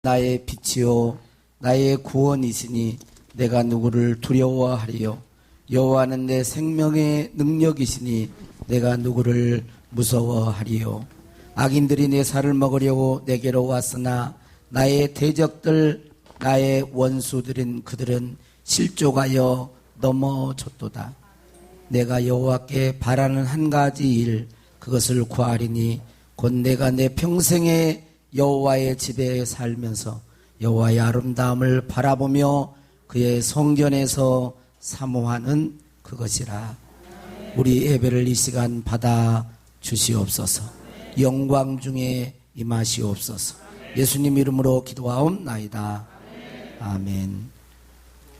나의 빛이요 나의 구원이시니 내가 누구를 두려워하리요. 여호와는 내 생명의 능력이시니 내가 누구를 무서워하리요. 악인들이 내 살을 먹으려고 내게로 왔으나 나의 대적들 나의 원수들인 그들은 실족하여 넘어졌도다. 내가 여호와께 바라는 한 가지 일 그것을 구하리니 곧 내가 내 평생에 여호와의 집에 살면서 여호와의 아름다움을 바라보며 그의 성전에서 사모하는 그것이라. 우리 예배를 이 시간 받아 주시옵소서. 영광 중에 임하시옵소서. 예수님 이름으로 기도하옵나이다. 아멘.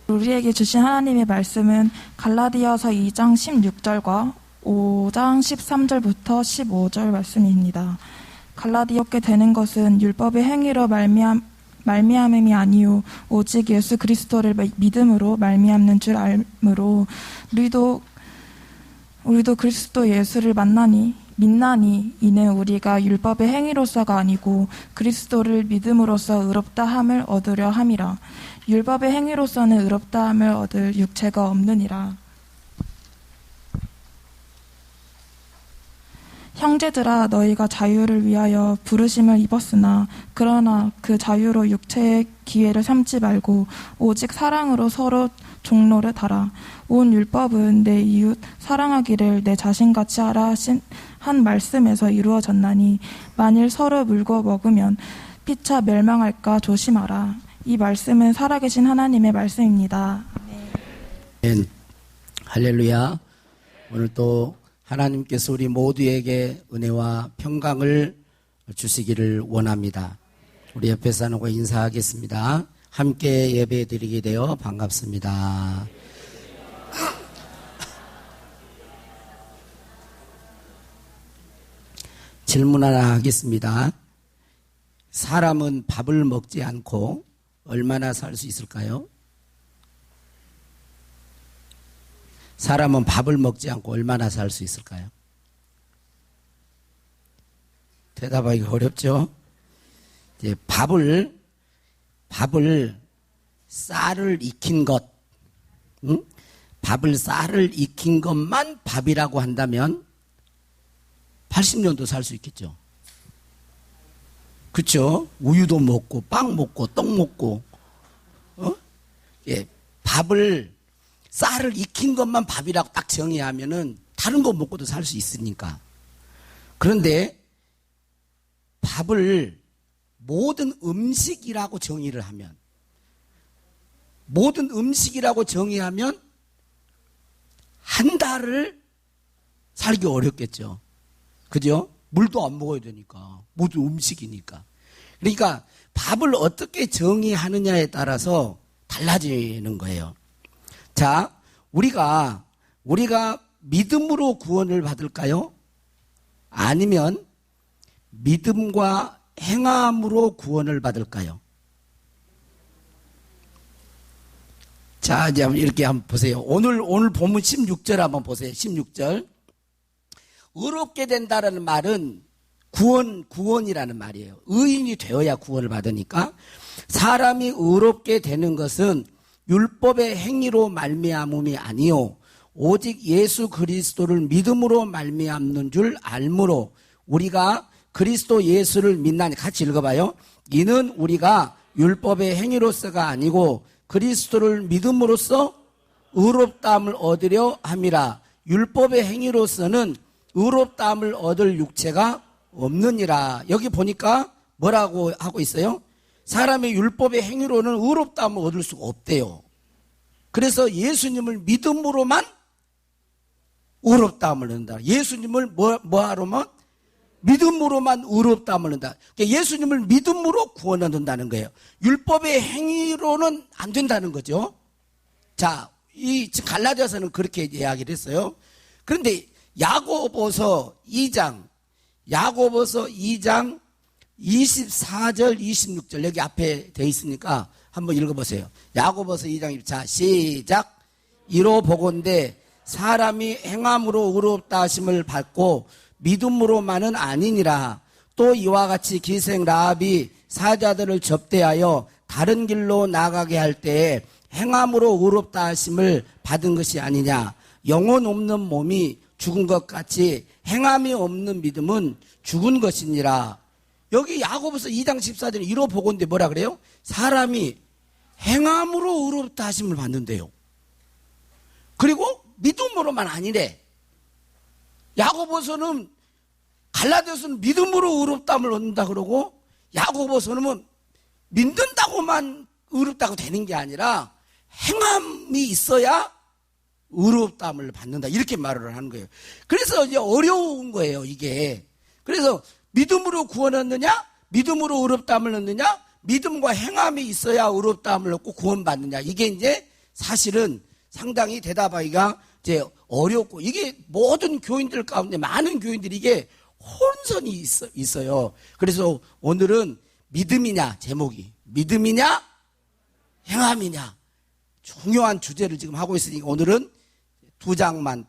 우리에게 주신 하나님의 말씀은 갈라디아서 2장 16절과 5장 13절부터 15절 말씀입니다. 갈라디아께 되는 것은 율법의 행위로 말미암음이 아니요 오직 예수 그리스도를 믿음으로 말미암는 줄 알므로 우리도 그리스도 예수를 믿나니 이는 우리가 율법의 행위로서가 아니고 그리스도를 믿음으로써 의롭다 함을 얻으려 함이라. 율법의 행위로서는 의롭다 함을 얻을 육체가 없느니라. 형제들아, 너희가 자유를 위하여 부르심을 입었으나 그러나 그 자유로 육체의 기회를 삼지 말고 오직 사랑으로 서로 종로를 달아. 온 율법은 내 이웃 사랑하기를 내 자신같이 하라 하신 한 말씀에서 이루어졌나니 만일 서로 물고 먹으면 피차 멸망할까 조심하라. 이 말씀은 살아계신 하나님의 말씀입니다. 아멘. 할렐루야. 오늘 또 하나님께서 우리 모두에게 은혜와 평강을 주시기를 원합니다. 우리 옆에 사람과 인사하겠습니다. 함께 예배 드리게 되어 반갑습니다. 질문 하나 하겠습니다. 사람은 밥을 먹지 않고 얼마나 살 수 있을까요? 사람은 밥을 먹지 않고 얼마나 살 수 있을까요? 대답하기 어렵죠? 이제 밥을 쌀을 익힌 것, 밥을 쌀을 익힌 것만 밥이라고 한다면 80년도 살 수 있겠죠. 그렇죠? 우유도 먹고 빵 먹고 떡 먹고, 밥을 쌀을 익힌 것만 밥이라고 딱 정의하면은 다른 거 먹고도 살 수 있으니까. 그런데 밥을 모든 음식이라고 정의를 하면, 한 달을 살기 어렵겠죠. 그죠? 물도 안 먹어야 되니까. 모두 음식이니까. 그러니까 밥을 어떻게 정의하느냐에 따라서 달라지는 거예요. 자, 우리가 믿음으로 구원을 받을까요? 아니면 믿음과 행함으로 구원을 받을까요? 자, 이제 이렇게 한번 보세요. 오늘 본문 16절 한번 보세요. 16절. 의롭게 된다라는 말은 구원이라는 말이에요. 의인이 되어야 구원을 받으니까. 사람이 의롭게 되는 것은 율법의 행위로 말미암음이 아니요 오직 예수 그리스도를 믿음으로 말미암는 줄 알므로 우리가 그리스도 예수를 믿나니. 같이 읽어봐요. 이는 우리가 율법의 행위로서가 아니고 그리스도를 믿음으로써 의롭다함을 얻으려 함이라. 율법의 행위로서는 의롭다함을 얻을 육체가 없느니라. 여기 보니까 뭐라고 하고 있어요? 사람의 율법의 행위로는 의롭다함을 얻을 수가 없대요. 그래서 예수님을 믿음으로만 의롭다함을 얻는다. 예수님을 뭐하러만? 믿음으로만 의롭다함을 얻는다. 그러니까 예수님을 믿음으로 구원 얻는다는 거예요. 율법의 행위로는 안 된다는 거죠. 자, 지금 갈라디아서는 그렇게 이야기를 했어요. 그런데 야고보서 2장 24절 26절 여기 앞에 돼 있으니까 한번 읽어보세요. 야고보서 2장 자 시작. 이로 보건대 사람이 행함으로 의롭다 하심을 받고 믿음으로만은 아니니라. 또 이와 같이 기생 라합이 사자들을 접대하여 다른 길로 나가게 할 때에 행함으로 의롭다 하심을 받은 것이 아니냐. 영혼 없는 몸이 죽은 것 같이 행함이 없는 믿음은 죽은 것이니라. 여기 야고보서 2장 14절에 이로 보건대 뭐라 그래요? 사람이 행함으로 의롭다 하심을 받는데요. 그리고 믿음으로만 아니래. 야고보서는 갈라디아서는 믿음으로 의롭다함을 얻는다 그러고, 야고보서는 믿는다고만 의롭다고 되는 게 아니라 행함이 있어야 의롭다함을 받는다, 이렇게 말을 하는 거예요. 그래서 이제 어려운 거예요, 이게. 그래서 믿음으로 구원 얻느냐, 믿음으로 의롭다함을 얻느냐, 믿음과 행함이 있어야 의롭다함을 얻고 구원받느냐, 이게 이제 사실은 상당히 대답하기가 이제 어렵고, 이게 모든 교인들 가운데 많은 교인들이 이게 혼선이 있어요. 그래서 오늘은 믿음이냐, 제목이 믿음이냐 행함이냐, 중요한 주제를 지금 하고 있으니까 오늘은 두 장만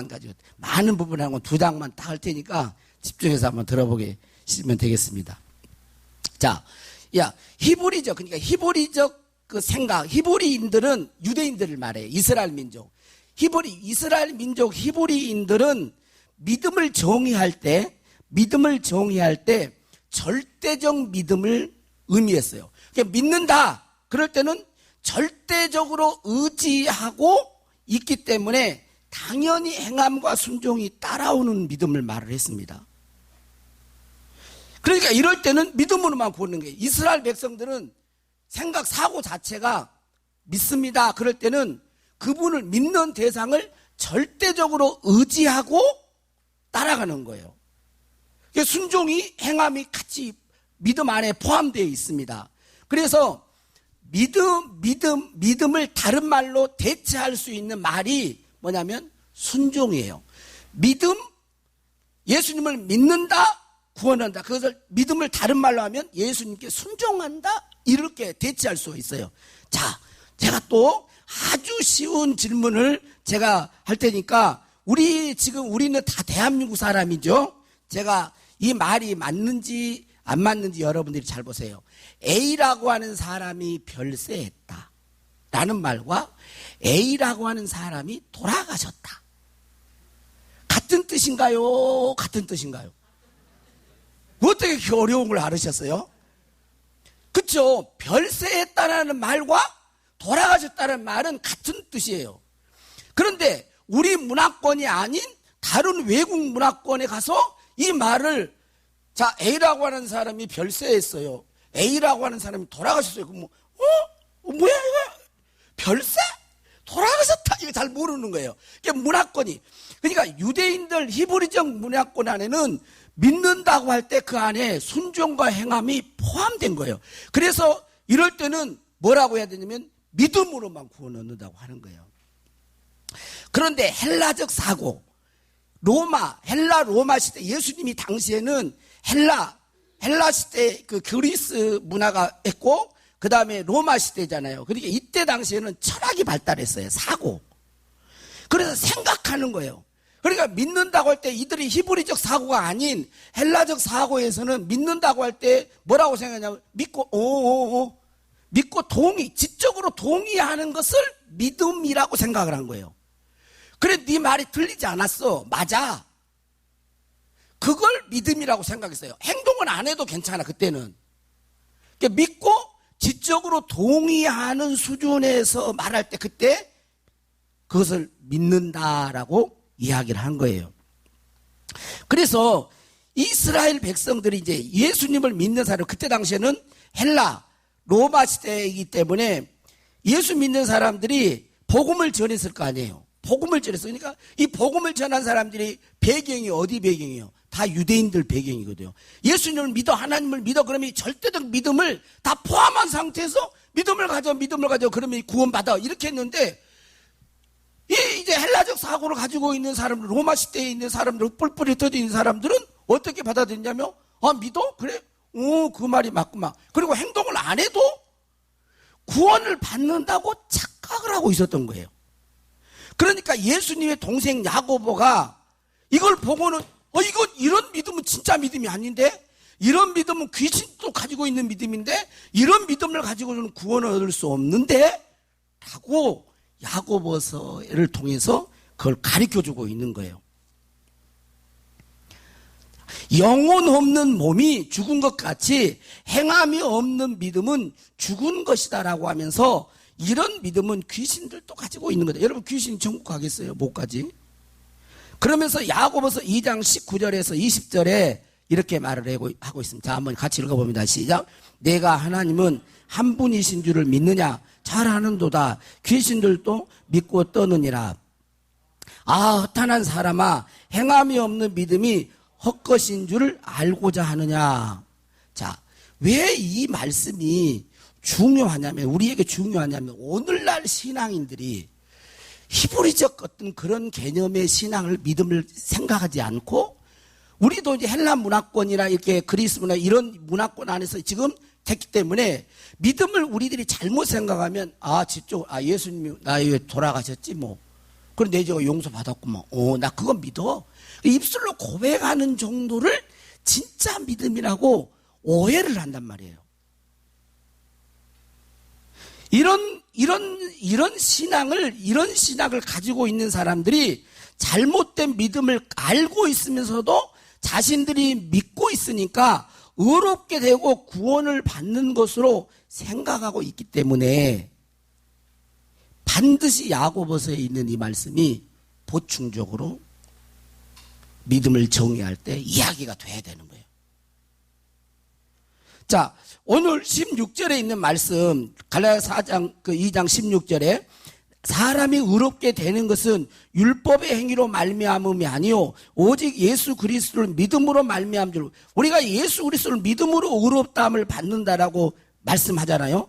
가지고, 많은 부분을 하고 두 장만 딱 할 테니까 집중해서 한번 들어보시면 되겠습니다. 자, 히브리적, 그러니까 히브리적 그 생각, 히브리인들은 유대인들을 말해요. 이스라엘 민족. 이스라엘 민족 히브리인들은 믿음을 정의할 때 절대적 믿음을 의미했어요. 그러니까 믿는다, 그럴 때는 절대적으로 의지하고 있기 때문에 당연히 행함과 순종이 따라오는 믿음을 말을 했습니다. 그러니까 이럴 때는 믿음으로만 구하는 거예요. 이스라엘 백성들은 생각, 사고 자체가 믿습니다. 그럴 때는 그분을 믿는 대상을 절대적으로 의지하고 따라가는 거예요. 그러니까 순종이, 행함이 같이 믿음 안에 포함되어 있습니다. 그래서 믿음을 다른 말로 대체할 수 있는 말이 뭐냐면 순종이에요. 믿음, 예수님을 믿는다, 구원한다. 그것을 믿음을 다른 말로 하면 예수님께 순종한다, 이렇게 대체할 수 있어요. 자, 제가 또 아주 쉬운 질문을 제가 할 테니까, 우리는 다 대한민국 사람이죠. 제가 이 말이 맞는지 안 맞는지 여러분들이 잘 보세요. A라고 하는 사람이 별세했다 라는 말과 A라고 하는 사람이 돌아가셨다, 같은 뜻인가요? 같은 뜻인가요? 어떻게 이렇게 어려운 걸 알으셨어요? 그쵸? 별세했다라는 말과 돌아가셨다는 말은 같은 뜻이에요. 그런데 우리 문화권이 아닌 다른 외국 문화권에 가서 이 말을, 자, A라고 하는 사람이 별세했어요, A라고 하는 사람이 돌아가셨어요. 그럼 뭐야 이거? 별세? 돌아가셨다? 이거 잘 모르는 거예요. 그러니까 문화권이, 그러니까 유대인들 히브리적 문화권 안에는 믿는다고 할 때 그 안에 순종과 행함이 포함된 거예요. 그래서 이럴 때는 뭐라고 해야 되냐면 믿음으로만 구원 얻는다고 하는 거예요. 그런데 헬라적 사고, 로마 시대, 예수님이 당시에는 헬라 시대 그 그리스 문화가 있고, 그 다음에 로마 시대잖아요. 그러니까 이때 당시에는 철학이 발달했어요. 사고. 그래서 생각하는 거예요. 그러니까 믿는다고 할 때 이들이 히브리적 사고가 아닌 헬라적 사고에서는 믿는다고 할 때 뭐라고 생각하냐면 믿고 지적으로 동의하는 것을 믿음이라고 생각을 한 거예요. 그래, 네 말이 틀리지 않았어, 맞아, 그걸 믿음이라고 생각했어요. 행동은 안 해도 괜찮아, 그때는. 그러니까 믿고 지적으로 동의하는 수준에서 말할 때 그때 그것을 믿는다라고 이야기를 한 거예요. 그래서 이스라엘 백성들이 이제 예수님을 믿는 사람, 그때 당시에는 로마 시대이기 때문에 예수 믿는 사람들이 복음을 전했을 거 아니에요. 복음을 전했어요. 그러니까 이 복음을 전한 사람들이 배경이 어디 배경이에요? 다 유대인들 배경이거든요. 예수님을 믿어, 하나님을 믿어, 그러면 절대적 믿음을 다 포함한 상태에서 믿음을 가져, 그러면 구원받아, 이렇게 했는데, 이제 헬라적 사고를 가지고 있는 사람들, 로마 시대에 있는 사람들, 뿔뿔이 터져 있는 사람들은 어떻게 받아들였냐면, 믿어? 그래? 그 말이 맞구만. 그리고 행동을 안 해도 구원을 받는다고 착각을 하고 있었던 거예요. 그러니까 예수님의 동생 야고보가 이걸 보고는 이런 믿음은 진짜 믿음이 아닌데? 이런 믿음은 귀신도 가지고 있는 믿음인데? 이런 믿음을 가지고는 구원을 얻을 수 없는데? 라고 야고보서를 통해서 그걸 가르쳐주고 있는 거예요. 영혼 없는 몸이 죽은 것 같이 행함이 없는 믿음은 죽은 것이다라고 하면서 이런 믿음은 귀신들도 가지고 있는 거다. 여러분 귀신 천국 가겠어요? 못 가지? 그러면서 야고보서 2장 19절에서 20절에 이렇게 말을 하고 있습니다. 자, 한번 같이 읽어봅니다. 시작. 내가 하나님은 한 분이신 줄을 믿느냐? 잘 아는도다. 귀신들도 믿고 떠느니라. 헛탄한 사람아, 행함이 없는 믿음이 헛것인 줄을 알고자 하느냐. 자, 왜 이 말씀이 중요하냐면, 우리에게 중요하냐면, 오늘날 신앙인들이 히브리적 어떤 그런 개념의 신앙을, 믿음을 생각하지 않고, 우리도 이제 헬라 문화권이나 이렇게 그리스 문화, 이런 문화권 안에서 지금 됐기 때문에 믿음을 우리들이 잘못 생각하면, 예수님이 나에 돌아가셨지, 뭐. 그럼 내 죄가 용서받았구만. 나 그거 믿어. 입술로 고백하는 정도를 진짜 믿음이라고 오해를 한단 말이에요. 이런 신학을 가지고 있는 사람들이 잘못된 믿음을 알고 있으면서도 자신들이 믿고 있으니까 의롭게 되고 구원을 받는 것으로 생각하고 있기 때문에 반드시 야고보서에 있는 이 말씀이 보충적으로 믿음을 정의할 때 이야기가 돼야 되는 거예요. 자, 오늘 16절에 있는 말씀, 갈라디아 4장 2장 16절에 사람이 의롭게 되는 것은 율법의 행위로 말미암음이 아니요 오직 예수 그리스도를 믿음으로 말미암은 줄. 우리가 예수 그리스도를 믿음으로 의롭다함을 받는다라고 말씀하잖아요.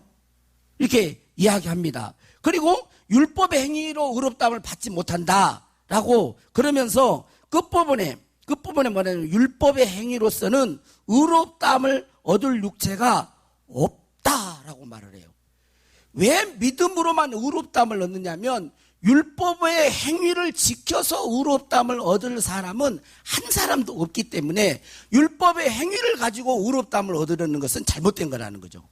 이렇게 이야기합니다. 그리고 율법의 행위로 의롭다함을 받지 못한다라고 그러면서 끝부분에 뭐냐면 율법의 행위로서는 의롭다함을 얻을 육체가 없다라고 말을 해요. 왜 믿음으로만 의롭다함을 얻느냐면 율법의 행위를 지켜서 의롭다함을 얻을 사람은 한 사람도 없기 때문에 율법의 행위를 가지고 의롭다함을 얻으려는 것은 잘못된 거라는 거죠.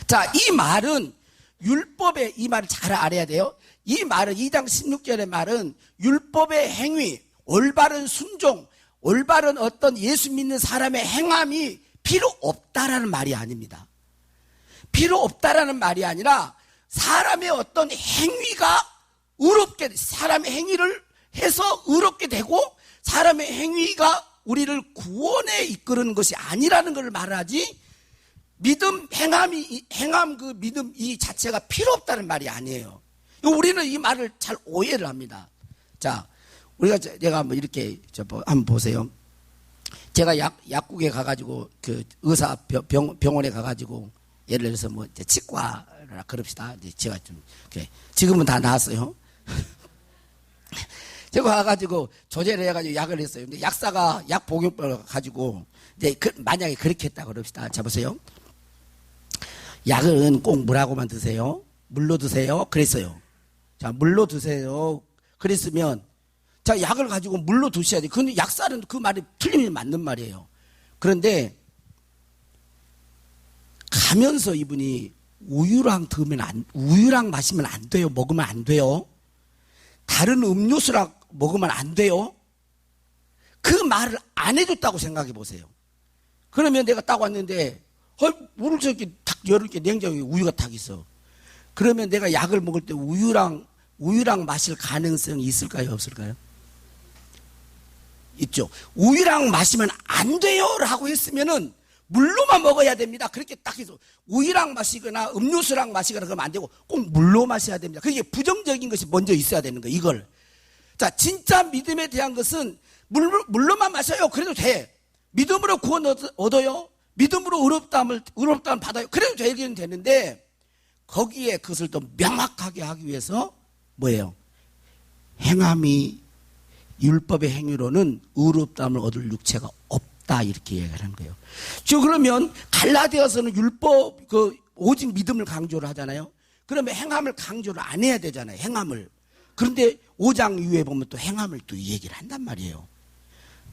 자, 이 말은 율법의, 이 말을 잘 알아야 돼요. 이 말은 2장 16절의 말은 율법의 행위, 올바른 순종, 올바른 어떤 예수 믿는 사람의 행함이 필요 없다라는 말이 아닙니다. 필요 없다라는 말이 아니라 사람의 어떤 행위가 의롭게, 사람의 행위를 해서 의롭게 되고 사람의 행위가 우리를 구원에 이끄는 것이 아니라는 걸 말하지 믿음, 행함 그 믿음 이 자체가 필요 없다는 말이 아니에요. 우리는 이 말을 잘 오해를 합니다. 자, 제가 한번 이렇게, 한번 보세요. 제가 약국에 가가지고, 병원에 가가지고, 예를 들어서 치과라 그럽시다. 이제 제가 지금은 다 나았어요. 제가 가가지고 조제를 해가지고 약을 했어요. 근데 약사가 약 복용법을 가지고, 이제 만약에 그렇게 했다 그럽시다. 자, 보세요. 약은 꼭 물하고만 드세요. 물로 드세요. 그랬어요. 자, 물로 드세요. 그랬으면, 자, 약을 가지고 물로 드셔야 돼. 근데 약사는 그 말이 틀리면 맞는 말이에요. 그런데, 가면서 이분이 우유랑 마시면 안 돼요. 먹으면 안 돼요. 다른 음료수랑 먹으면 안 돼요. 그 말을 안 해줬다고 생각해 보세요. 그러면 내가 딱 왔는데, 물을 저렇게 탁 열을게 냉장고에 우유가 탁 있어. 그러면 내가 약을 먹을 때 우유랑 마실 가능성이 있을까요? 없을까요? 있죠. 우유랑 마시면 안 돼요! 라고 했으면은 물로만 먹어야 됩니다. 그렇게 딱 해서 우유랑 마시거나 음료수랑 마시거나 그러면 안 되고 꼭 물로 마셔야 됩니다. 그게 부정적인 것이 먼저 있어야 되는 거예요. 이걸. 자, 진짜 믿음에 대한 것은 물로만 마셔요. 그래도 돼. 믿음으로 구원 얻어요. 믿음으로 의롭다함을 받아요. 그래도 되긴 되는데 거기에 그것을 더 명확하게 하기 위해서 뭐예요? 행함이 율법의 행위로는 의롭다함을 얻을 육체가 없다 이렇게 얘기하는 거예요. 저 그러면 갈라디아서는 율법 오직 믿음을 강조를 하잖아요. 그러면 행함을 강조를 안 해야 되잖아요. 행함을. 그런데 5장 이후에 보면 또 행함을 또 이 얘기를 한단 말이에요.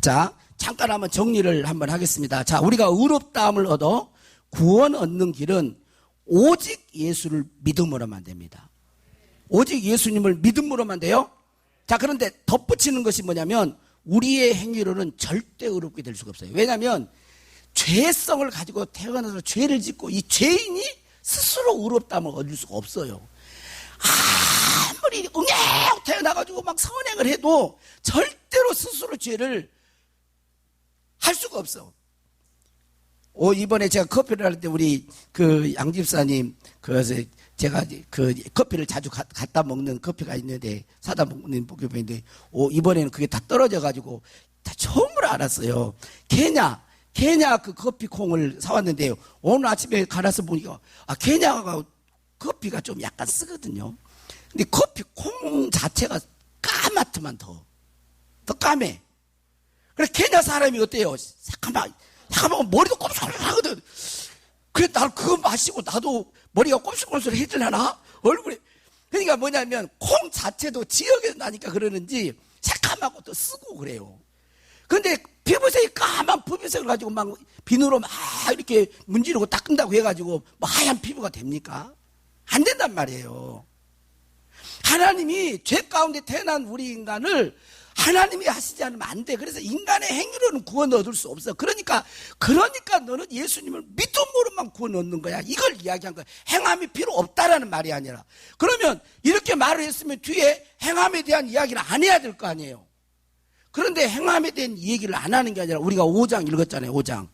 자, 잠깐 한번 정리를 한번 하겠습니다. 자, 우리가 의롭다함을 얻어 구원 얻는 길은 오직 예수를 믿음으로만 됩니다. 오직 예수님을 믿음으로만 돼요. 자, 그런데 덧붙이는 것이 뭐냐면 우리의 행위로는 절대 의롭게 될 수가 없어요. 왜냐하면 죄성을 가지고 태어나서 죄를 짓고 이 죄인이 스스로 의롭다함을 얻을 수가 없어요. 아무리 응애 태어나가지고 막 선행을 해도 절대로 스스로 죄를 할 수가 없어. 이번에 제가 커피를 할 때 우리 그 양집사님, 그래서 제가 그 커피를 자주 갖다 먹는 커피가 있는데, 사다 먹는 커피인데, 이번에는 그게 다 떨어져가지고 다 처음으로 알았어요. 케냐 그 커피 콩을 사왔는데요. 오늘 아침에 갈아서 보니까, 케냐가 커피가 좀 약간 쓰거든요. 근데 커피 콩 자체가 까맣더만 더 까매. 그래, 케냐 사람이 어때요? 잠깐만 머리도 꼼수하거든. 그래, 나는 그거 마시고 나도 머리가 꼼수해지려나? 얼굴에. 그러니까 뭐냐면, 콩 자체도 지역에서 나니까 그러는지, 새까맣고 또 쓰고 그래요. 근데 피부색이 까만 피부색을 가지고 막 비누로 막 이렇게 문지르고 닦는다고 해가지고 뭐 하얀 피부가 됩니까? 안 된단 말이에요. 하나님이 죄 가운데 태어난 우리 인간을 하나님이 하시지 않으면 안 돼. 그래서 인간의 행위로는 구원 얻을 수 없어. 그러니까 너는 예수님을 믿음으로만 구원 얻는 거야. 이걸 이야기한 거야. 행함이 필요 없다라는 말이 아니라. 그러면 이렇게 말을 했으면 뒤에 행함에 대한 이야기를 안 해야 될 거 아니에요. 그런데 행함에 대한 얘기를 안 하는 게 아니라 우리가 5장 읽었잖아요. 5장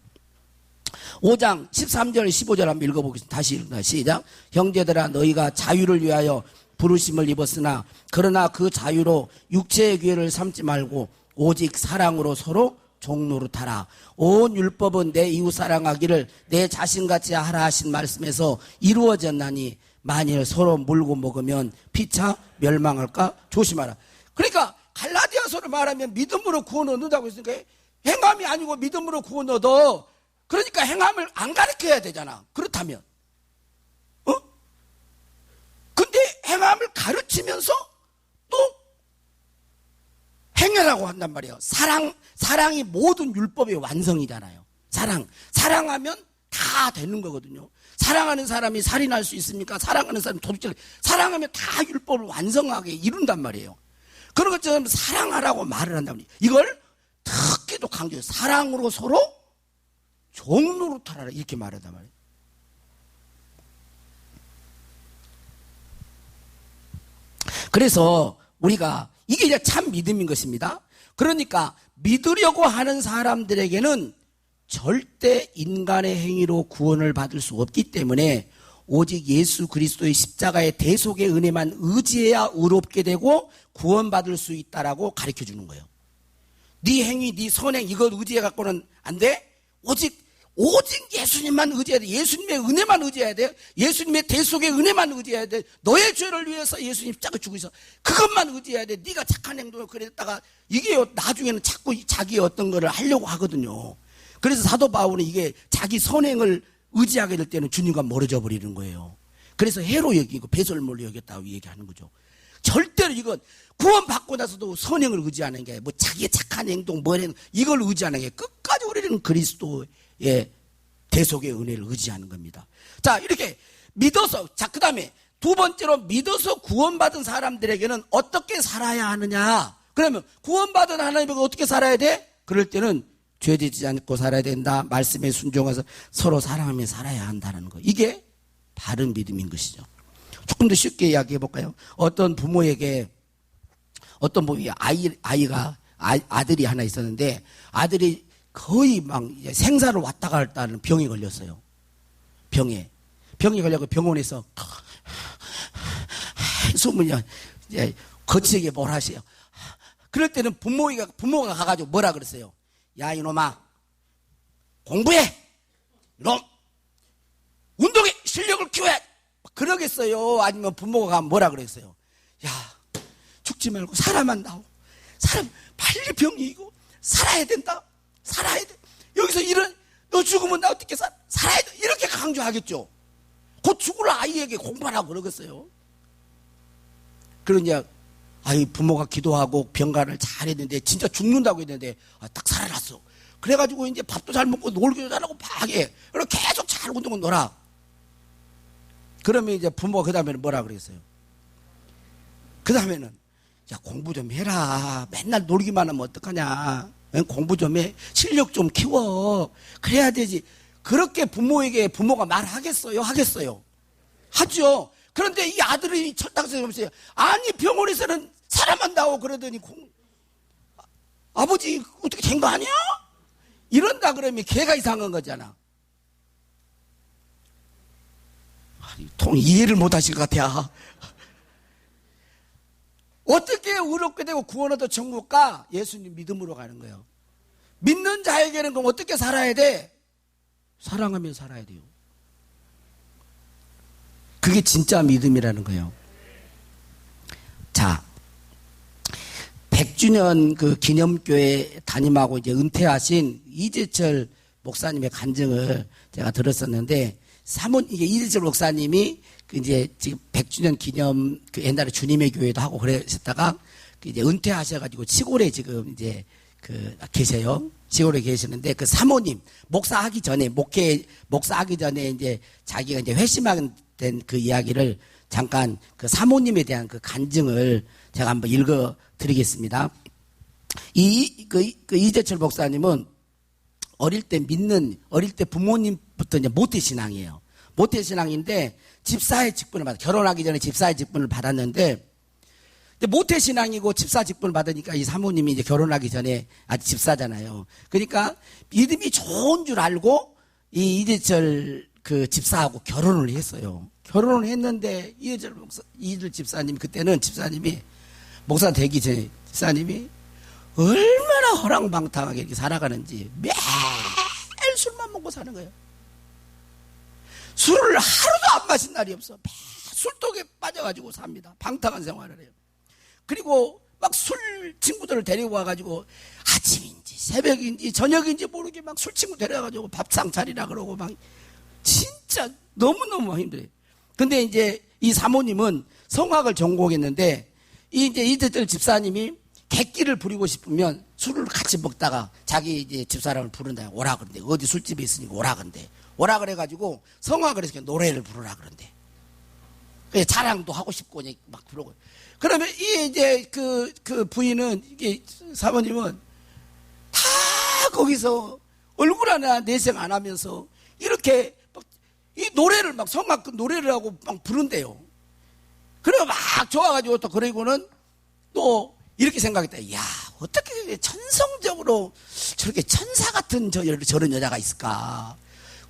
13절 15절 한번 읽어보겠습니다. 다시 읽습니다. 시작. 형제들아, 너희가 자유를 위하여 부르심을 입었으나 그러나 그 자유로 육체의 기회를 삼지 말고 오직 사랑으로 서로 종노릇하라. 온 율법은 내 이웃 사랑하기를 내 자신같이 하라 하신 말씀에서 이루어졌나니 만일 서로 물고 먹으면 피차 멸망할까 조심하라. 그러니까 갈라디아서를 말하면 믿음으로 구원 얻는다고 했으니까 행함이 아니고 믿음으로 구원 얻어. 그러니까 행함을 안 가르쳐야 되잖아. 그렇다면 근데 행함을 가르치면서 또 행하라고 한단 말이에요. 사랑이 모든 율법의 완성이잖아요. 사랑하면 다 되는 거거든요. 사랑하는 사람이 살인할 수 있습니까? 사랑하는 사람이 도둑질, 사랑하면 다 율법을 완성하게 이룬단 말이에요. 그런 것처럼 사랑하라고 말을 한단 말이에요. 이걸 특히도 강조해요. 사랑으로 서로 종노릇하라 이렇게 말한단 말이에요. 그래서 우리가 이게 이제 참 믿음인 것입니다. 그러니까 믿으려고 하는 사람들에게는 절대 인간의 행위로 구원을 받을 수 없기 때문에 오직 예수 그리스도의 십자가의 대속의 은혜만 의지해야 의롭게 되고 구원받을 수 있다라고 가르쳐 주는 거예요. 네 행위, 네 선행 이걸 의지해 갖고는 안 돼. 오직 예수님만 의지해야 돼. 예수님의 은혜만 의지해야 돼. 예수님의 대속의 은혜만 의지해야 돼. 너의 죄를 위해서 예수님 십자가 죽고 있어. 그것만 의지해야 돼. 네가 착한 행동을 그랬다가 이게 나중에는 자꾸 자기 어떤 거를 하려고 하거든요. 그래서 사도 바울은 이게 자기 선행을 의지하게 될 때는 주님과 멀어져 버리는 거예요. 그래서 해로 여기고 배설물로 여겼다고 얘기하는 거죠. 절대로 이건 구원받고 나서도 선행을 의지하는 게 뭐 자기의 착한 행동 이걸 의지하는 게 끝까지 우리는 그리스도의 대속의 은혜를 의지하는 겁니다. 자, 이렇게 믿어서, 자, 그 다음에 두 번째로 믿어서 구원받은 사람들에게는 어떻게 살아야 하느냐. 그러면 구원받은 하나님에게 어떻게 살아야 돼? 그럴 때는 죄지지 않고 살아야 된다. 말씀에 순종해서 서로 사랑하며 살아야 한다는 거. 이게 바른 믿음인 것이죠. 조금 더 쉽게 이야기해 볼까요? 어떤 부모에게 아들이 하나 있었는데 아들이 거의 막 생사를 왔다 갔다 하는 병에 걸렸어요. 병에 걸려서 병원에서 소문이 거치게 뭘 하세요. 그럴 때는 부모가 가가지고 뭐라 그랬어요. 야, 이놈아, 공부해! 이놈! 운동에 실력을 키워야! 그러겠어요? 아니면 부모가 뭐라 그랬어요? 야, 죽지 말고 살아만 나오. 사람 빨리 병이 이고 살아야 된다. 살아야 돼. 여기서 너 죽으면 나 어떻게 살아야 돼. 이렇게 강조하겠죠. 곧 죽을 아이에게 공부하라고 그러겠어요. 그러냐, 아이 부모가 기도하고 병간을 잘 했는데 진짜 죽는다고 했는데 딱 살아났어. 그래가지고 이제 밥도 잘 먹고 놀기도 잘하고 막 해. 그리고 계속 잘 운동을 놀아. 그러면 이제 부모가 그 다음에는 뭐라 그랬어요? 그 다음에는 야 공부 좀 해라. 맨날 놀기만 하면 어떡하냐. 공부 좀 해. 실력 좀 키워. 그래야 되지. 그렇게 부모에게 부모가 말하겠어요? 하겠어요? 하죠. 그런데 이 아들이 철당성이 없어요. 아니 병원에서는 사람한다고 그러더니 아버지 어떻게 된 거 아니야? 이런다 그러면 걔가 이상한 거잖아. 통 이해를 못 하실 것 같아. 어떻게 의롭게 되고 구원 얻어 천국 가? 예수님 믿음으로 가는 거예요. 믿는 자에게는 그럼 어떻게 살아야 돼? 사랑하며 살아야 돼요. 그게 진짜 믿음이라는 거예요. 자, 100주년 그 기념교회 담임하고 이제 은퇴하신 이재철 목사님의 간증을 제가 들었었는데, 이게 이재철 목사님이 그 이제 지금 100주년 기념 그 옛날에 주님의 교회도 하고 그러셨다가 그 이제 은퇴하셔가지고 시골에 지금 이제 그 계세요. 시골에 계시는데 그 사모님 목사하기 전에 목사하기 전에 이제 자기가 이제 회심한 된 그 이야기를 잠깐 그 사모님에 대한 그 간증을 제가 한번 읽어 드리겠습니다. 그 이재철 목사님은 어릴 때 부모님부터 이제 모태신앙이에요. 모태신앙인데 집사의 직분을 결혼하기 전에 집사의 직분을 받았는데, 모태신앙이고 집사 직분을 받으니까 이 사모님이 이제 결혼하기 전에 아직 집사잖아요. 그러니까 믿음이 좋은 줄 알고 이 이재철 그 집사하고 결혼을 했어요. 결혼을 했는데 이재철 집사님 그때는 집사님이 목사 되기 전에 집사님이 얼마나 허랑방탕하게 이렇게 살아가는지 매일 술만 먹고 사는 거예요. 술을 하루도 안 마신 날이 없어. 매일 술독에 빠져가지고 삽니다. 방탕한 생활을 해요. 그리고 막 술 친구들을 데리고 와가지고 아침인지 새벽인지 저녁인지 모르게 막 술 친구 데려와가지고 밥상 차리라 그러고 막 진짜 너무너무 힘들어요. 근데 이제 이 사모님은 성악을 전공했는데 이제 이재철 집사님이 객기를 부리고 싶으면 술을 같이 먹다가 자기 이제 집사람을 부른다. 오라 그런데 어디 술집에 있으니까 오라 그런데 오라 그래가지고 성악을 해서 노래를 부르라 그런데 자랑도 하고 싶고 막 부르고. 그러면 이 이제 그 부인은 이게 사모님은 다 거기서 얼굴 하나 내색 안 하면서 이렇게 막 이 노래를 막 성악 노래를 하고 막 부른대요. 그래 막 좋아가지고 또 그러고는 또 이렇게 생각했다. 야 어떻게 천성적으로 저렇게 천사 같은 저런 여자가 있을까?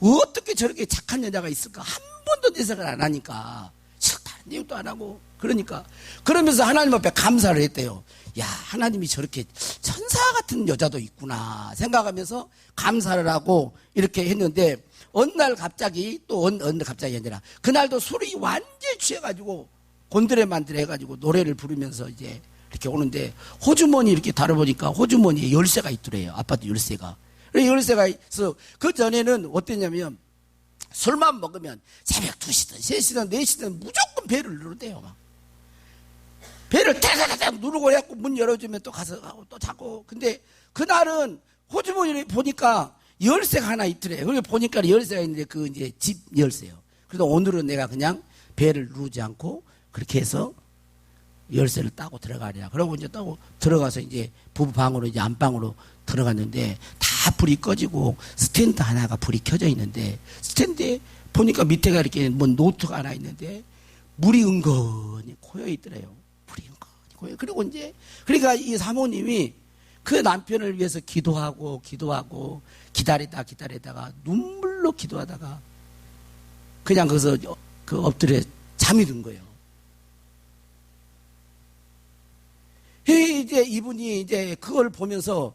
어떻게 저렇게 착한 여자가 있을까? 한 번도 내색을 안 하니까 싫다는 얘기도 안 하고 그러니까 그러면서 하나님 앞에 감사를 했대요. 야 하나님이 저렇게 천사 같은 여자도 있구나 생각하면서 감사를 하고 이렇게 했는데 어느 날 갑자기 갑자기 아니라 그날도 술이 완전히 취해가지고 곤드레만드레 해가지고 노래를 부르면서 이제 이렇게 오는데 호주머니 이렇게 다뤄보니까 호주머니에 열쇠가 있더래요. 아파트 열쇠가. 열쇠가 있어. 그 전에는 어땠냐면 술만 먹으면 새벽 2시든 3시든 4시든 무조건 배를 누르대요. 막. 배를 타다다닥 누르고 해갖고 문 열어주면 또 가서 하고 또 자고. 근데 그날은 호주머니를 보니까 열쇠가 하나 있더래요. 그리고 보니까 열쇠가 있는데 그 이제 집 열쇠요. 그래서 오늘은 내가 그냥 배를 누르지 않고 그렇게 해서 열쇠를 따고 들어가랴. 그러고 이제 따고 들어가서 이제 부부 방으로 이제 안방으로 들어갔는데 다 불이 꺼지고 스탠드 하나가 불이 켜져 있는데 스탠드에 보니까 밑에가 이렇게 뭐 노트가 하나 있는데 물이 은근히 고여 있더래요. 물이 은근히 고여. 그리고 이제 그러니까 이 사모님이 그 남편을 위해서 기도하고 기다리다가 눈물로 기도하다가 그냥 거기서 그 엎드려 잠이 든 거예요. 이제 이분이 이제 그걸 보면서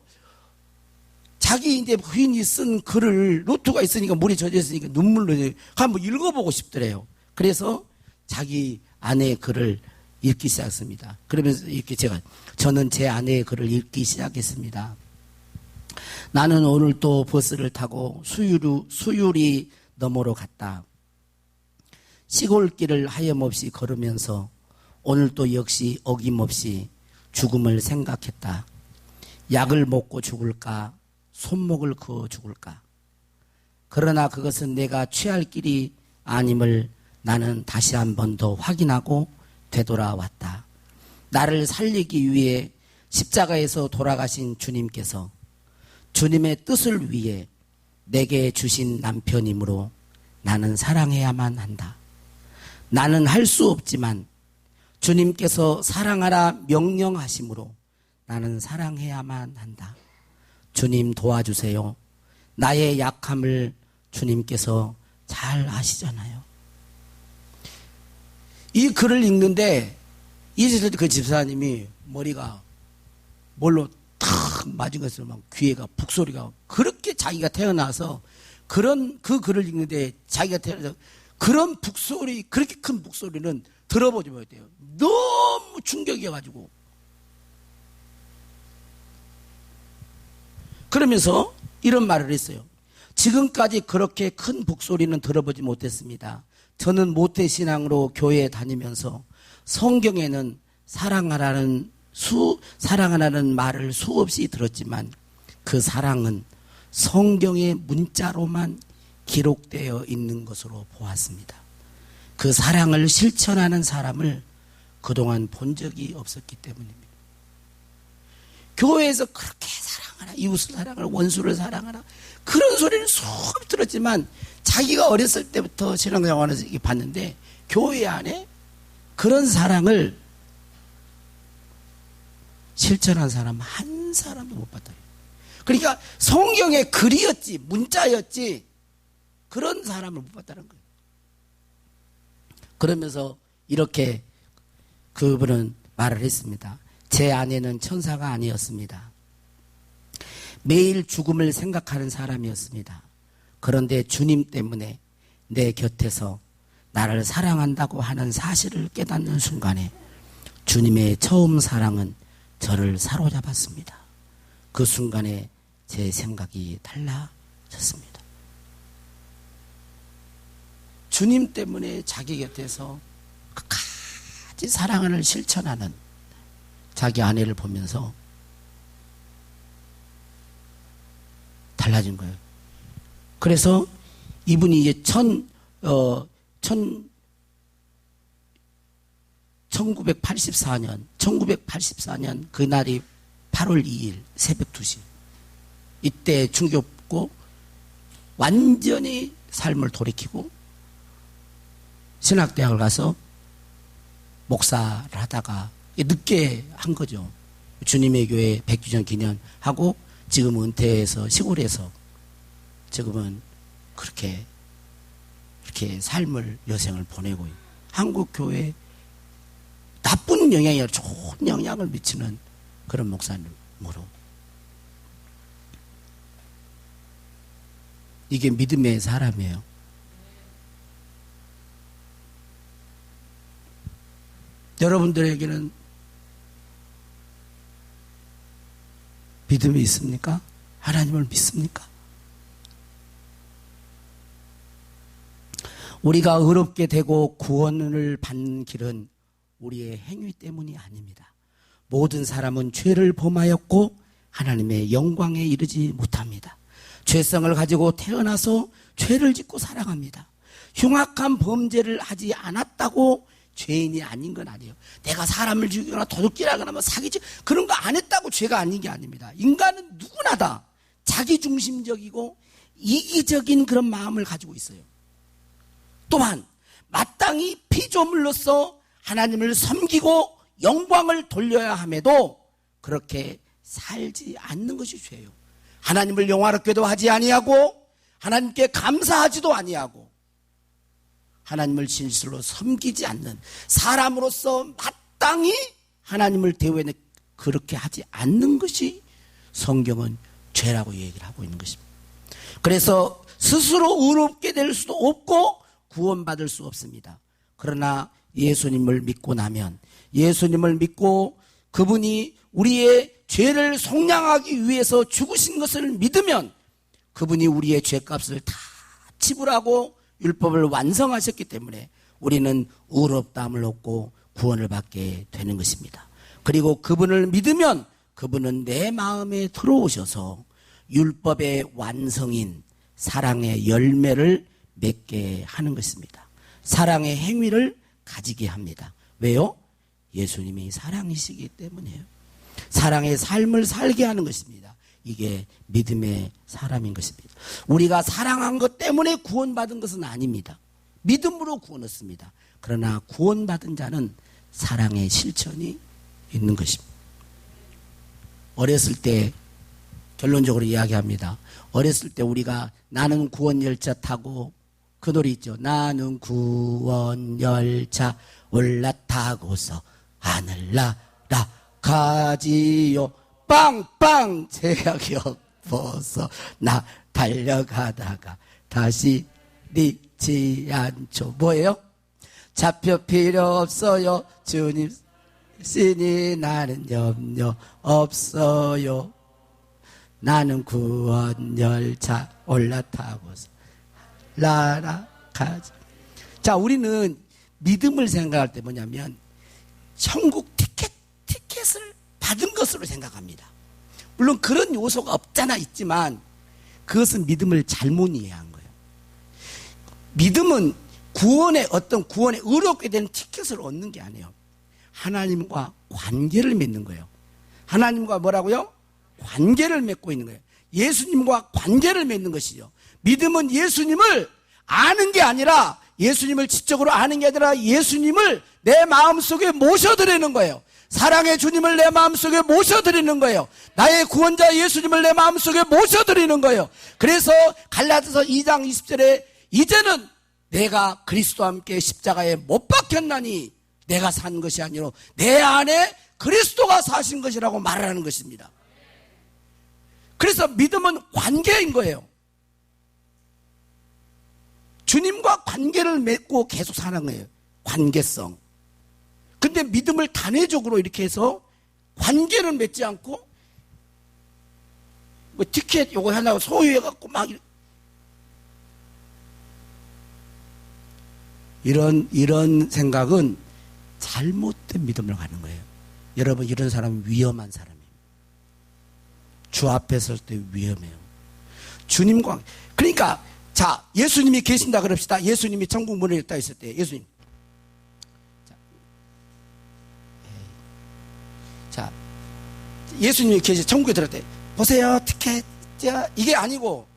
자기 이제 부인이 쓴 글을 노트가 있으니까 물이 젖어 있으니까 눈물로 한번 읽어보고 싶더래요. 그래서 자기 아내의 글을 읽기 시작했습니다. 그러면서 이렇게 저는 제 아내의 글을 읽기 시작했습니다. 나는 오늘 또 버스를 타고 수유리 너머로 갔다. 시골길을 하염없이 걸으면서 오늘도 역시 어김없이 죽음을 생각했다. 약을 먹고 죽을까? 손목을 그어 죽을까? 그러나 그것은 내가 취할 길이 아님을 나는 다시 한 번 더 확인하고 되돌아왔다. 나를 살리기 위해 십자가에서 돌아가신 주님께서 주님의 뜻을 위해 내게 주신 남편이므로 나는 사랑해야만 한다. 나는 할 수 없지만 주님께서 사랑하라 명령하심으로 나는 사랑해야만 한다. 주님 도와주세요. 나의 약함을 주님께서 잘 아시잖아요. 이 글을 읽는데 그 집사님이 머리가 뭘로 탁 맞은 것으로 막 귀에가 북소리가, 그렇게 자기가 태어나서 그런 그 글을 읽는데 자기가 태어나서 그런 북소리, 그렇게 큰 북소리는 들어보지 못해요. 너무 충격이어가지고. 그러면서 이런 말을 했어요. 지금까지 그렇게 큰 북소리는 들어보지 못했습니다. 저는 모태신앙으로 교회에 다니면서 성경에는 사랑하라는 말을 수없이 들었지만 그 사랑은 성경의 문자로만 기록되어 있는 것으로 보았습니다. 그 사랑을 실천하는 사람을 그동안 본 적이 없었기 때문입니다. 교회에서 그렇게 사랑하라, 이웃을 사랑하라, 원수를 사랑하라, 그런 소리를 수없이 들었지만 자기가 어렸을 때부터 신앙생활에서 봤는데 교회 안에 그런 사랑을 실천한 사람 한 사람도 못 봤다. 그러니까 성경의 글이었지 문자였지 그런 사람을 못 봤다는 거예요. 그러면서 이렇게 그분은 말을 했습니다. 제 아내는 천사가 아니었습니다. 매일 죽음을 생각하는 사람이었습니다. 그런데 주님 때문에 내 곁에서 나를 사랑한다고 하는 사실을 깨닫는 순간에 주님의 처음 사랑은 저를 사로잡았습니다. 그 순간에 제 생각이 달라졌습니다. 주님 때문에 자기 곁에서 끝까지 사랑을 실천하는 자기 아내를 보면서 달라진 거예요. 그래서 이분이 이제 1984년 그날이 8월 2일 새벽 2시 이때 중교고 완전히 삶을 돌이키고 신학대학을 가서 목사를 하다가 늦게 한 거죠. 주님의 교회 100주년 기념하고 지금 은퇴해서 시골에서 지금은 그렇게 삶을 여생을 보내고 한국 교회에 나쁜 영향이 아니라 좋은 영향을 미치는 그런 목사님으로 이게 믿음의 사람이에요. 여러분들에게는 믿음이 있습니까? 하나님을 믿습니까? 우리가 의롭게 되고 구원을 받는 길은 우리의 행위 때문이 아닙니다. 모든 사람은 죄를 범하였고 하나님의 영광에 이르지 못합니다. 죄성을 가지고 태어나서 죄를 짓고 살아갑니다. 흉악한 범죄를 하지 않았다고 죄인이 아닌 건 아니에요. 내가 사람을 죽이거나 도둑질하거나 뭐 사기치 그런 거 안 했다고 죄가 아닌 게 아닙니다. 인간은 누구나 다 자기중심적이고 이기적인 그런 마음을 가지고 있어요. 또한 마땅히 피조물로서 하나님을 섬기고 영광을 돌려야 함에도 그렇게 살지 않는 것이 죄예요. 하나님을 영화롭게도 하지 아니하고 하나님께 감사하지도 아니하고 하나님을 진실로 섬기지 않는 사람으로서 마땅히 하나님을 대우에는 그렇게 하지 않는 것이 성경은 죄라고 얘기를 하고 있는 것입니다. 그래서 스스로 의롭게 될 수도 없고 구원받을 수 없습니다. 그러나 예수님을 믿고 나면 예수님을 믿고 그분이 우리의 죄를 속량하기 위해서 죽으신 것을 믿으면 그분이 우리의 죄값을 다 지불하고 율법을 완성하셨기 때문에 우리는 의롭다함을 얻고 구원을 받게 되는 것입니다. 그리고 그분을 믿으면 그분은 내 마음에 들어오셔서 율법의 완성인 사랑의 열매를 맺게 하는 것입니다. 사랑의 행위를 가지게 합니다. 왜요? 예수님이 사랑이시기 때문이에요. 사랑의 삶을 살게 하는 것입니다. 이게 믿음의 사람인 것입니다. 우리가 사랑한 것 때문에 구원받은 것은 아닙니다. 믿음으로 구원 얻습니다. 그러나 구원받은 자는 사랑의 실천이 있는 것입니다. 어렸을 때 결론적으로 이야기합니다. 어렸을 때 우리가 나는 구원열차 타고 그 노래 있죠. 나는 구원열차 올라타고서 하늘나라 가지요. 빵빵 제약 엿보서 나 달려가다가 다시 잊지 않죠. 뭐예요? 잡혀 필요 없어요. 주님 신이 나는 염려 없어요. 나는 구원열차 올라타고서 날아가자. 자, 우리는 믿음을 생각할 때 뭐냐면 천국 티켓을 받은 것으로 생각합니다. 물론 그런 요소가 없잖아 있지만 그것은 믿음을 잘못 이해한 거예요. 믿음은 구원의 의롭게 되는 티켓을 얻는 게 아니에요. 하나님과 관계를 맺는 거예요. 하나님과 뭐라고요? 관계를 맺고 있는 거예요. 예수님과 관계를 맺는 것이죠. 믿음은 예수님을 아는 게 아니라 예수님을 지적으로 아는 게 아니라 예수님을 내 마음속에 모셔드리는 거예요. 사랑의 주님을 내 마음속에 모셔드리는 거예요. 나의 구원자 예수님을 내 마음속에 모셔드리는 거예요. 그래서 갈라디아서 2장 20절에 이제는 내가 그리스도와 함께 십자가에 못 박혔나니 내가 산 것이 아니라 내 안에 그리스도가 사신 것이라고 말하는 것입니다. 그래서 믿음은 관계인 거예요. 주님과 관계를 맺고 계속 사는 거예요. 관계성. 근데 믿음을 단회적으로 이렇게 해서 관계를 맺지 않고 뭐 티켓 요거 하나 소유해갖고 막 이런 생각은 잘못된 믿음을 가는 거예요. 여러분, 이런 사람은 위험한 사람이에요. 주 앞에 설 때 위험해요. 주님과, 그러니까, 자, 예수님이 계신다 그럽시다. 예수님이 천국 문을 열다 했을 때, 예수님. 자, 예수님이 천국에 들어갈 때, 보세요, 티켓, 이게 아니고,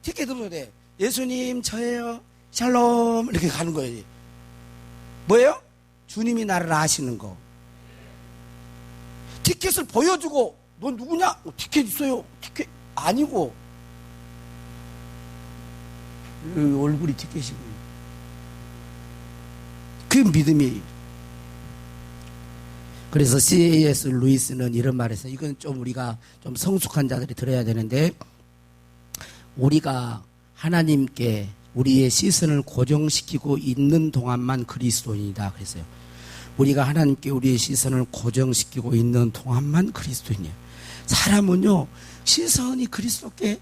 티켓 들어도 돼. 예수님, 저예요. 샬롬. 이렇게 가는 거예요. 뭐예요? 주님이 나를 아시는 거. 티켓을 보여주고, 너 누구냐? 티켓 있어요. 티켓 아니고 얼굴이 티켓이고. 그 믿음이. 그래서 C.S. 루이스는 이런 말을 했어요. 이건 좀 우리가 좀 성숙한 자들이 들어야 되는데, 우리가 하나님께 우리의 시선을 고정시키고 있는 동안만 그리스도인이다 그랬어요. 우리가 하나님께 우리의 시선을 고정시키고 있는 동안만 그리스도인이에요. 사람은요, 시선이 그리스도께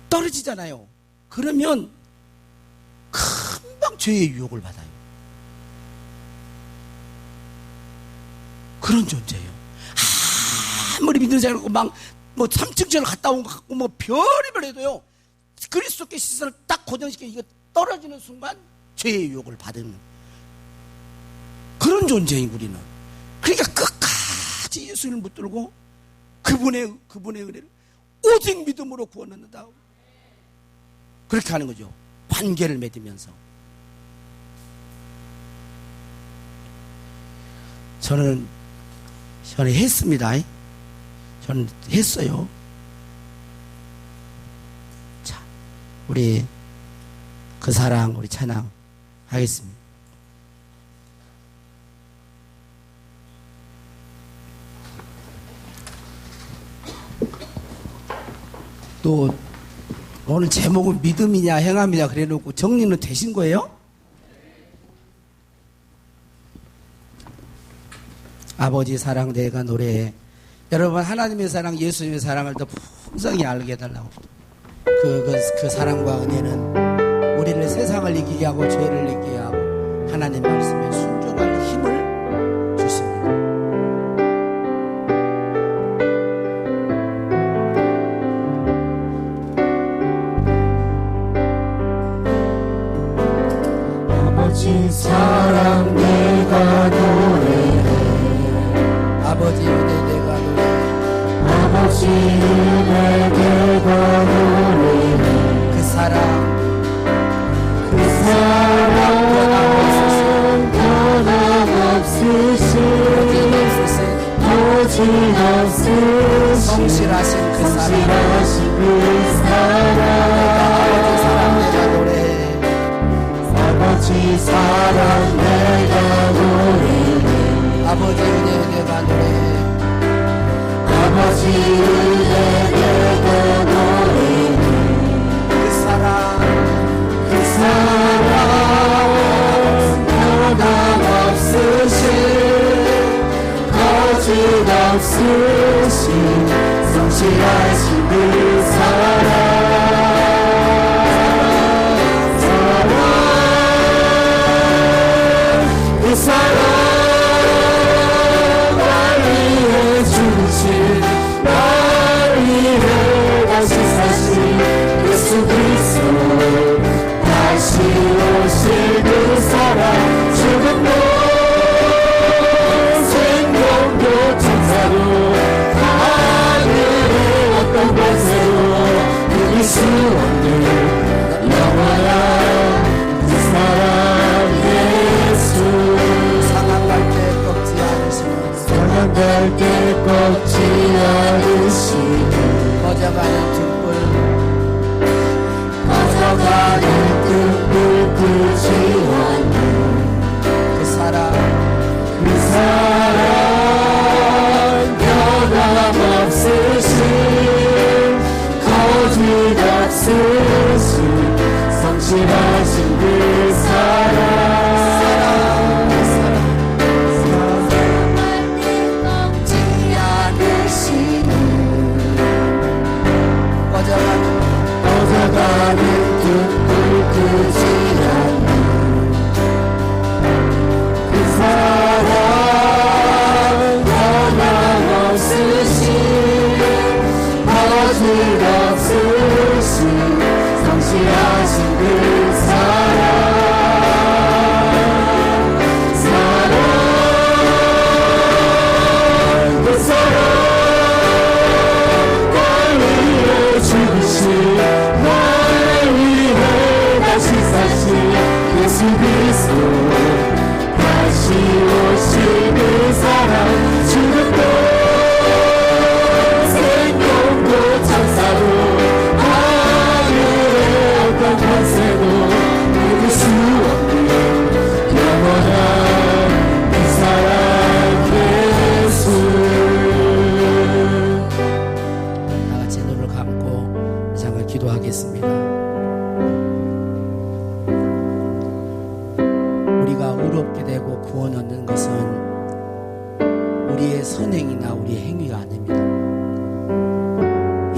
떨어지잖아요. 그러면 금방 죄의 유혹을 받아요. 그런 존재예요. 아무리 믿는 사람이고 막 뭐 3층전을 갔다 온 것 같고 뭐 별의별 해도요, 그리스도께 시선을 딱 고정시켜 이거 떨어지는 순간 죄의 유혹을 받는 그런 존재인 우리는. 그러니까 끝까지 예수를 붙들고 그분의 은혜를 오직 믿음으로 구원 얻는다. 그렇게 하는 거죠. 관계를 맺으면서. 저는 했습니다. 저는 했어요. 자, 우리 그 사랑, 우리 찬양 하겠습니다. 또 오늘 제목은 믿음이냐 행함이냐 그래놓고 정리는 되신 거예요? 아버지 사랑 내가 노래해. 여러분, 하나님의 사랑, 예수님의 사랑을 더 풍성히 알게 해달라고. 그 사랑과 은혜는 우리를 세상을 이기게 하고 죄를 이기게 하고 하나님 말씀에 순종할 힘을 아버지 사랑 내가 노래해 아버지 은혜 내가 노래해 아버지 은혜 내가 노래해 그 사랑 그 사랑 변함없으신 거짓없으신 성실하신 그 사랑 성실하신 그 사랑 아버지 사랑 내가 노래해 아버지 사랑 내가 노래해 아버지 은혜 내가 노래해 아버지 은혜 내가 노래해 그 사랑 그 사랑 변함없으신 거짓없으신 성실하신 그 사랑 그 사랑 날 위해 죽으신 날 위해 다시 사신 예수 그리스도 다시 오실 그 사랑 죽음도 생명도 천사도 하늘의 어떤 권세도 이길 수 없는 영원한 그 사랑 예수 상한 갈 때 꺾지 않으시는 상한 갈 때 꺾지 않으시는 꺼져가는 등불 꺼져가는 등불 끄지 않는 그 사랑 그 사랑 변함없으신 거짓없으신 성실하신 그 사랑 꺾지 않으시는 꺼져가는 등불 끄지 않는 그 사랑 변함없으신 거짓없으신 성실하신 그 사랑 그 사랑 날 위해 죽으신 날 위해 다시 사신 예수 그리스도 다시 오실 그 사랑 죽음도 생명도 천사도 하늘의 어떤 권세도 이길 수 없는 영원한 그 사랑 예수 다 같이 눈을 감고 이 장을 기도하겠습니다. 우리가 의롭게 되고 구원 얻는 것은 우리의 선행이나 우리의 행위가 아닙니다.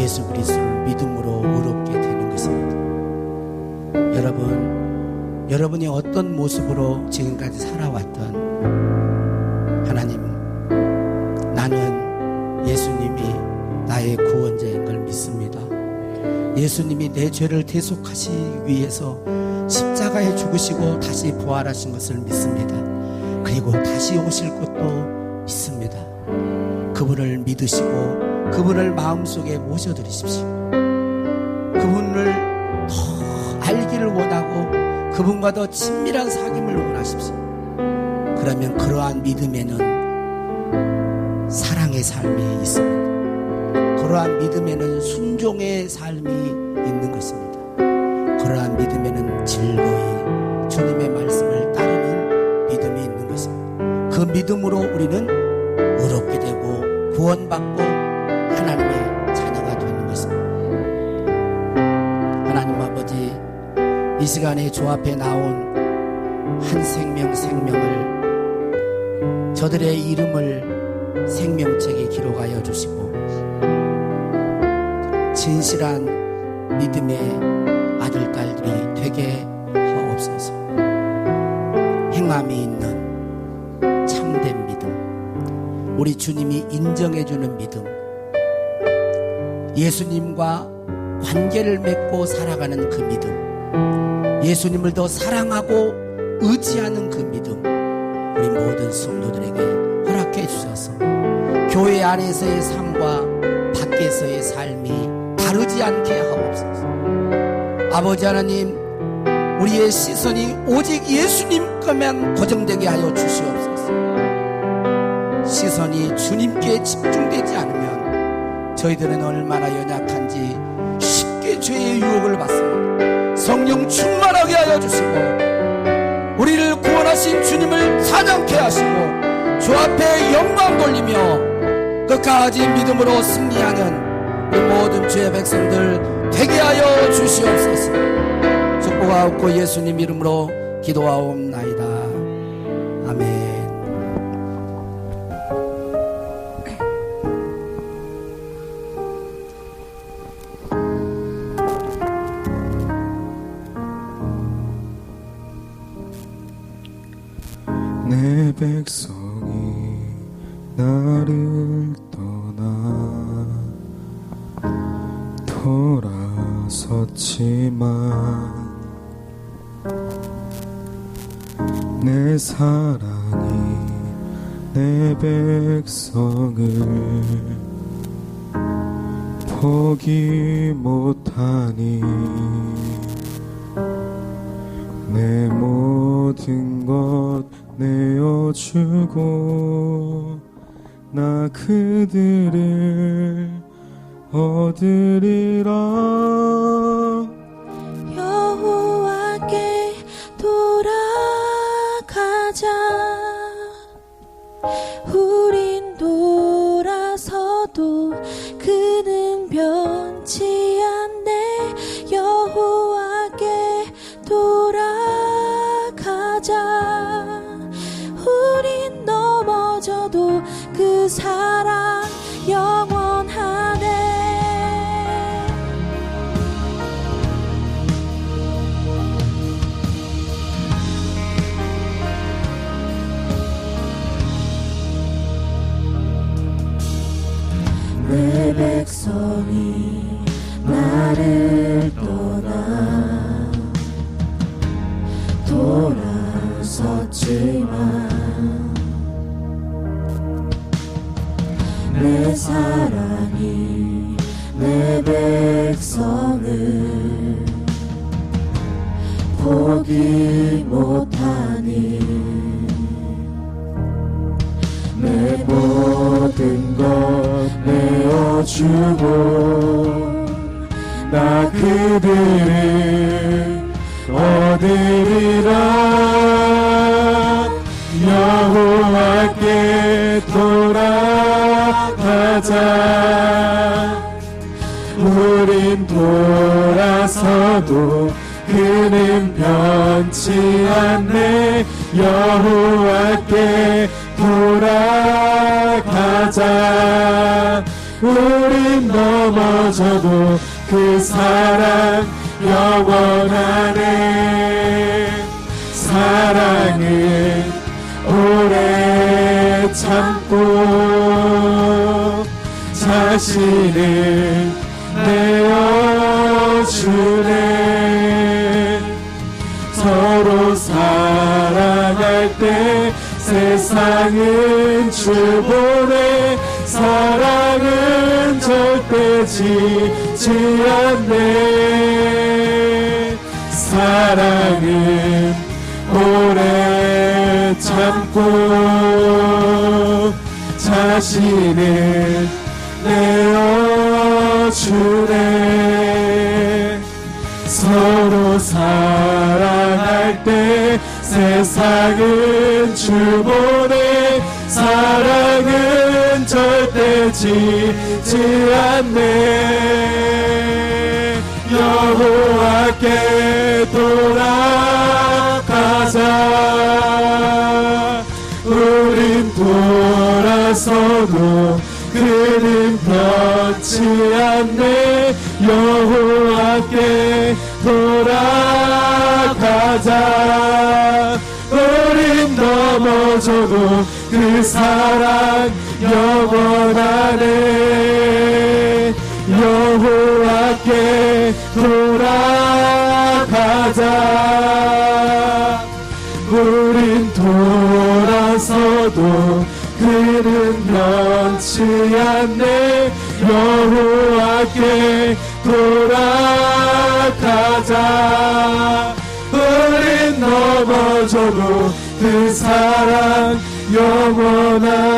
예수 그리스도를 믿음으로 의롭게 되는 것입니다. 여러분이 어떤 모습으로 지금까지 살아왔던 하나님, 나는 예수님이 나의 구원자인 걸 믿습니다. 예수님이 내 죄를 대속하시기 위해서 십자가에 죽으시고 다시 부활하신 것을 믿습니다. 그리고 다시 오실 것도 믿습니다. 그분을 믿으시고 그분을 마음속에 모셔드리십시오. 그분을 더 알기를 원하고 그분과 더 친밀한 사귐을 원하십시오. 그러면 그러한 믿음에는 사랑의 삶이 있습니다. 그러한 믿음에는 순종의 삶이 있는 것입니다. 그러한 믿음에는 즐거이 주님의 말씀을 따르는 믿음이 있는 것입니다. 그 믿음으로 우리는 의롭게 되고 구원받고 하나님의 자녀가 되는 것입니다. 하나님 아버지, 이 시간에 주 앞에 나온 한 생명을 저들의 이름을 생명책에 기록하여 주시고 진실한 믿음의 아들, 딸들이 되게 하옵소서. 행함이 있는 참된 믿음, 우리 주님이 인정해주는 믿음, 예수님과 관계를 맺고 살아가는 그 믿음, 예수님을 더 사랑하고 의지하는 그 믿음 우리 모든 성도들에게 허락해 주셔서 교회 안에서의 삶과 밖에서의 삶이 다르지 않게 하옵소서. 아버지 하나님, 우리의 시선이 오직 예수님 것만 고정되게 하여 주시옵소서. 시선이 주님께 집중되지 않으면 저희들은 얼마나 연약한지 쉽게 죄의 유혹을 받습니다. 성령 충만하게 하여 주시고 우리를 구원하신 주님을 찬양케 하시고 주 앞에 영광 돌리며 끝까지 믿음으로 승리하는 우리 모든 주의 백성들 되게 하여 주시옵소서. 축복하옵고 예수님 이름으로 기도하옵나이다. 아멘. 내 백성이 나를 떠나 돌아섰지만 내 사랑이 내 백성을 포기 못하니 내 모든 것 내어주고 나 그들을 얻으리라. 여호와께 돌아가자. 우린 돌아서도 그는 변치 않네. 여호와께 돌아가자. 우린 넘어져도 그 사랑 영원하네. 내 백성이 나를 떠나 돌아섰지만 내 사랑이 내 백성을 포기 못하니 내 모든 것 내어주고 나 그들을 얻으리라. 여호와께 돌아가자. 우린 돌아서도 그는 변치 않네. 여호와께 돌아가자. 우린 넘어져도 그 사랑 영원하네. 사랑은 오래 참고 자신을 내어주네. 서로 사랑할 때 세상은 주보네. 사랑은 절대 지지 않네. 사랑은 오래 참고 자신을 내어주네. 서로 사랑할 때 세상은 주보네. 사랑은 절대 지지 않네. 여호와께 돌아가자. 우린 돌아서도 그는 변치 않네. 여호와께 돌아가자. 우린 넘어져도 그 사랑 영원하네. 여호와께 돌아가자. 우린 돌아서도 그는 변치 않네. 여호와께 돌아가자. 우린 넘어져도 그 사랑 영원하네.